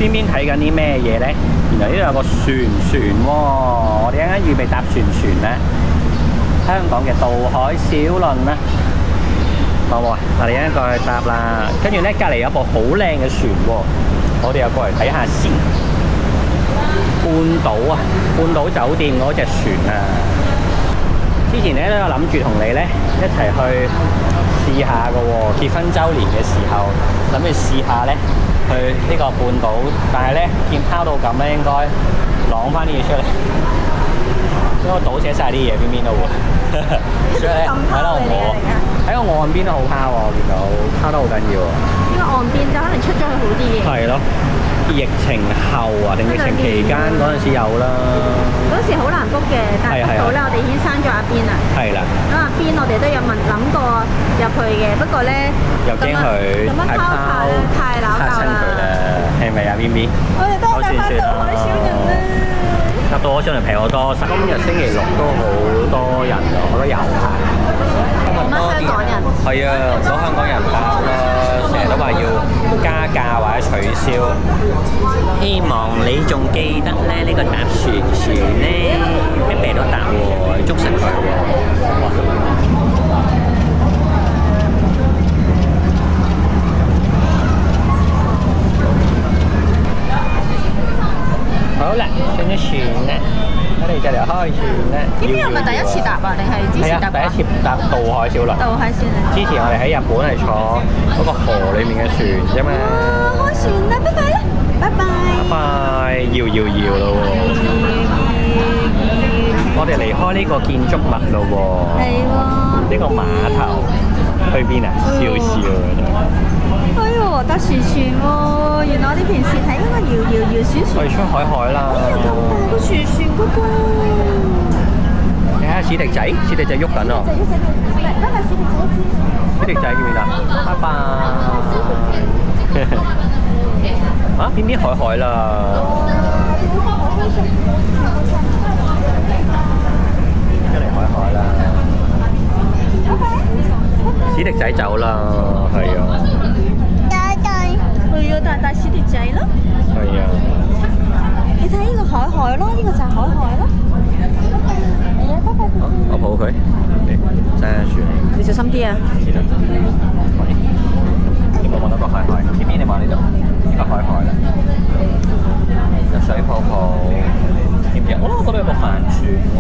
邊邊睇緊啲咩嘢咧？原來呢度有個船喎，我哋一陣間預備搭船咧，香港嘅渡海小輪啦。好唔好啊？我哋一陣過去搭啦，跟住咧隔離有部好靚嘅船喎，我哋又過嚟睇下先。半島啊，半島酒店嗰隻船啊，之前咧都有諗住同你咧一齊去試下嘅喎，結婚週年嘅時候諗住試下咧去呢個半島，但係咧見拋到咁咧，應該攞翻啲嘢出嚟，因為倒瀉晒啲嘢邊都會，所以咧喺度喺個岸邊都好拋喎，我見到拋得好緊要喎。呢個岸邊就可能出咗去好啲嘢。係咯。疫情後啊，定疫情期間嗰陣時有啦。嗰時好難 book 嘅，但係 book 到咧，我哋已經刪咗阿邊啦。係啦。咁阿邊我哋都有諗過入去嘅，不過咧又驚佢咁樣拋下咧太鬧交啦。係咪啊 ？B B？我哋都係搭渡海小輪啦。搭渡海小輪平好多，今日星期六都好多人啊，好多遊客。乜香港人？係啊，好多香港人包啦，成日都話要加價或者取消。希望你仲記得咧呢個搭船咧，咩病都搭喎，捉實佢喎。好啦，上咗船啦，我哋就嚟開船啦。呢邊係咪第一次搭啊？定係之前搭過？第一次搭渡海小輪。渡海小輪。之前我哋喺日本係坐嗰個河裡面嘅船啫嘛。開船啦，拜拜啦，拜拜。拜拜，搖咯喎。我哋離開呢個建築物咯喎。係喎。呢個碼頭去邊啊？笑哎呦，搭船喎！原來我哋平時睇嗰個搖船。我哋出海啦。咁大個船嗰個。你睇下史迪仔喐緊啊！拜拜，史迪仔。史迪仔見唔見啊？拜拜。啊，邊邊海啦！出嚟海啦！史迪仔走啦，係啊！係啊，大史迪仔咯。係啊！你睇呢個海咯，呢個就係海咯。係啊，拜拜。好，我抱佢，揸船。你小心啲啊！你冇望到個海？邊邊你望呢度？呢個海啦，有水泡泡，見唔見？哦，嗰度有個帆船喎。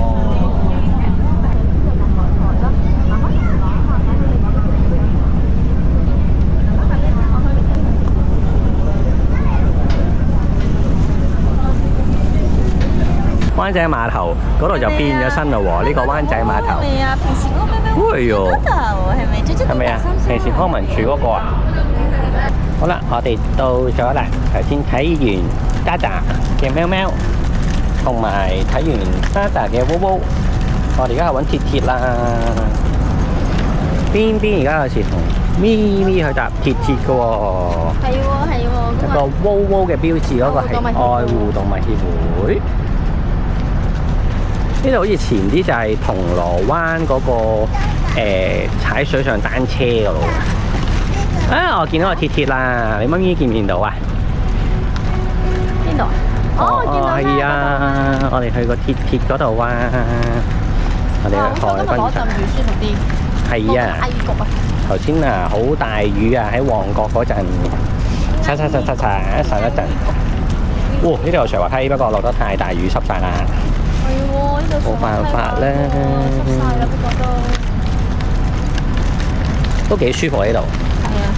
灣仔碼頭嗰度就變咗身嘞喎，呢個灣仔碼頭。係啊，平時嗰個咩嗰度係咪？係咪啊？平時康文署嗰個啊？好啦，我哋到咗啦。頭先睇完 Dada 嘅喵喵，同埋睇完 Dada 嘅窩窩，我哋而家係揾鐵啦。邊而家有時同咪咪去搭鐵嘅喎。係喎。一個窩窩嘅標誌，嗰個係愛護動物協會。呢度好似前啲就係銅鑼灣嗰個踩水上單車嘅咯。啊！我見到個鐵啦，你媽咪見唔見到啊？邊度啊？哦，見到啦。係啊，我哋去個鐵嗰度啊。我哋去海濱攞陣雨舒服啲。係啊。埃谷啊！頭先啊，好大雨啊，喺旺角嗰陣，擦一陣。哇！呢度有斜滑梯，不過落得太大雨濕晒啦。係喎，呢度冇辦法啦。濕晒啦，不過都幾舒服喺度。係啊。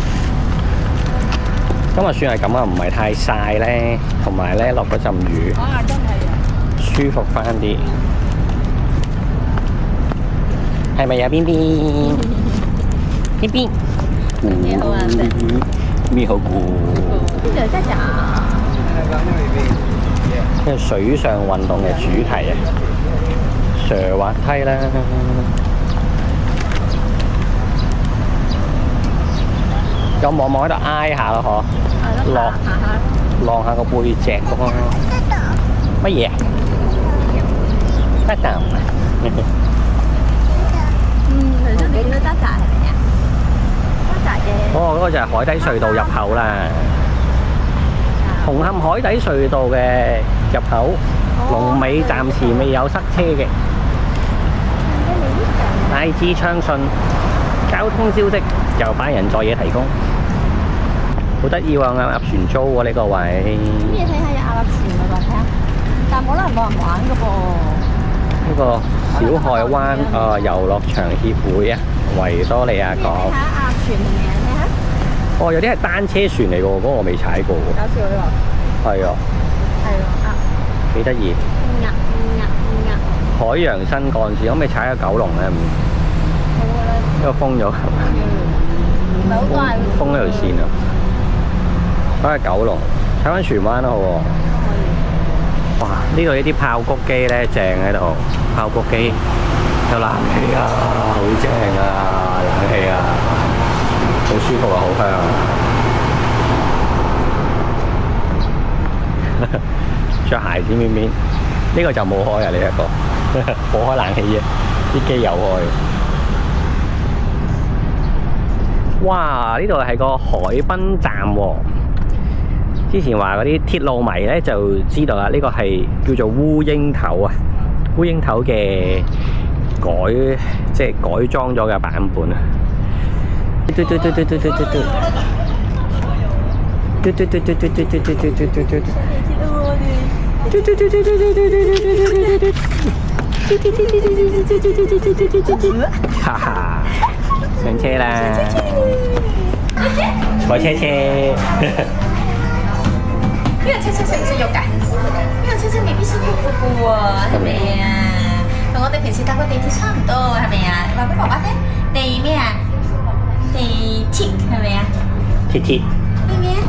今日算係咁啊，唔係太曬咧，同埋咧落嗰陣雨，真係啊！舒服翻啲。係咪啊？邊邊？幾好玩嘅。咩好估？呢度真係呢個水上運動嘅主題啊，斜滑梯啦。有望望喺度挨下咯，嗬，晾下個背脊咁咯。乜嘢啊？得啖啊！頭先你見到得啖係咪啊？得啖嘅。哦，嗰個就係海底隧道入口啦。紅磡海底隧道嘅入口，龍尾暫時未有塞車嘅。大致暢順，交通消息由班人在野提供。好得意喎，鴨鴨船租喎呢個位。咁你睇下有鴨鴨船啊，睇下，但冇人玩嘅噃。呢個小海灣遊樂場協會啊，維多利亞港。睇下鴨鴨船係咪啊？睇下。哦，有啲係單車船嚟嘅喎，嗰個我未踩過喎。搞笑呢個。係係啊，喎，幾得意。海洋新幹線可唔可以踩去九龍咧？好嘅啦。因為封咗，唔係好多人。封咗條線啊！踩去九龍，踩翻荃灣都好喎。哇！呢度呢啲炮谷機咧正喺度，炮谷機有冷氣啊，好正啊，冷氣啊，好舒服啊，好香啊！着鞋子面面，呢個就冇開啊！呢一個冇開冷氣嘅，啲機有開。哇！呢度係個海濱站喎。之前話嗰啲鐵路迷咧就知道啦，呢個係叫做烏蠅頭啊，烏蠅頭嘅即係改裝咗嘅版本啊。哈哈，上車啦！坐車車。呢個車車食唔食肉㗎？呢個車車未必辛苦嘅喎，係咪啊？同我哋平時搭個地鐵差唔多，係咪啊？話俾爸爸聽，地咩啊？地鐵係咪啊？鐵鐵。咩咩啊？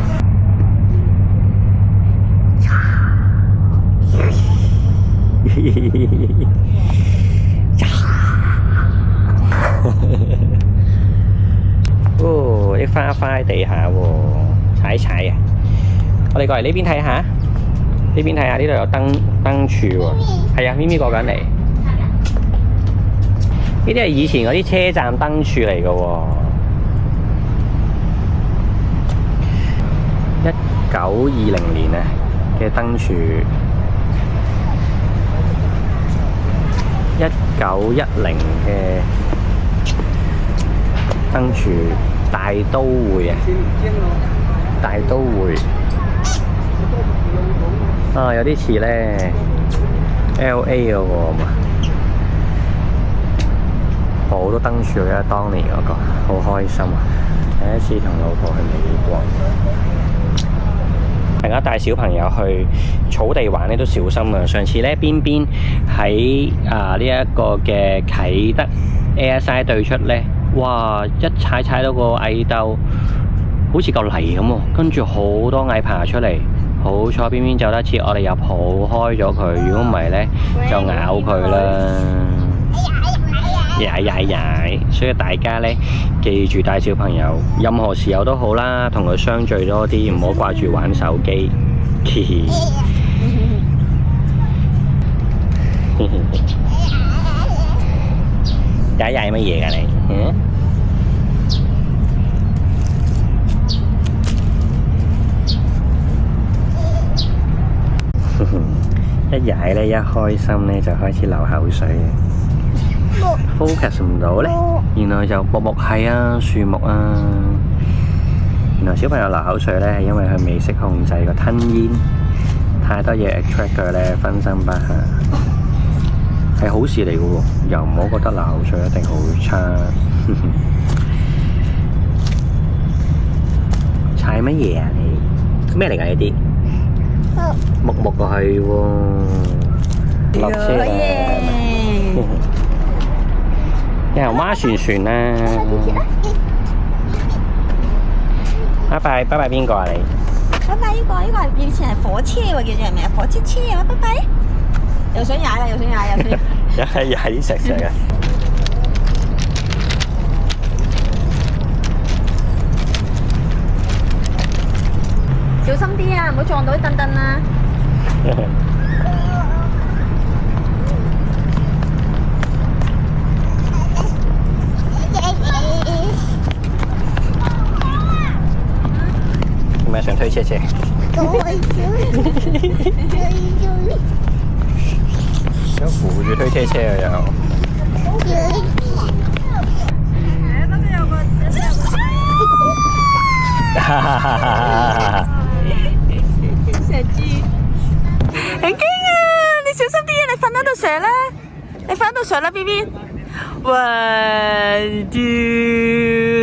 哦，啲花花喺地下喎，踩踩啊！我哋過嚟呢邊睇下，呢邊睇下，呢度有燈柱喎。係啊，咪咪過緊嚟。呢啲係以前嗰啲車站燈柱嚟嘅喎。1920年啊嘅燈柱，1910嘅燈柱，大都會啊，大都會。啊，有啲似咧 LA 嗰個嘛，好多燈柱嘅，當年嗰個好開心啊！第一次同老婆去美國，大家帶小朋友去草地玩咧都小心啊！上次咧邊邊喺呢一個嘅啟德 ASI 對出咧，哇！一踩到個蟻竇，好似嚿泥咁喎，跟住好多蟻爬出嚟。好彩邊邊走得切，我哋又抱開咗佢，如果唔係咧就咬佢啦，踩，所以大家咧記住帶小朋友，任何時候都好啦，同佢相聚多啲，唔好掛住玩手機。踩乜嘢㗎你？一踩咧，一開心咧就開始流口水，focus 唔到咧，原來就木係啊，樹木啊，原來小朋友流口水咧係因為佢未識控制個吞咽，太多嘢 attract 佢咧，分心不下，係好事嚟嘅喎，又唔好覺得流口水一定好差。踩乜嘢啊你？咩嚟㗎呢啲？木個係喎，落車啦！又孖船啦！拜拜邊個啊你？拜拜呢個以前係火車喎，叫做係咪啊？火車啊！拜拜！又想踩啦，又踩啲石啊！小心啲啊，唔好撞到啲凳凳啊！有冇想推車車？都扶住推車車啊又。很驚啊！你小心啲啊！你瞓喺度上啦，你瞓喺度上啦 ，B B。One two。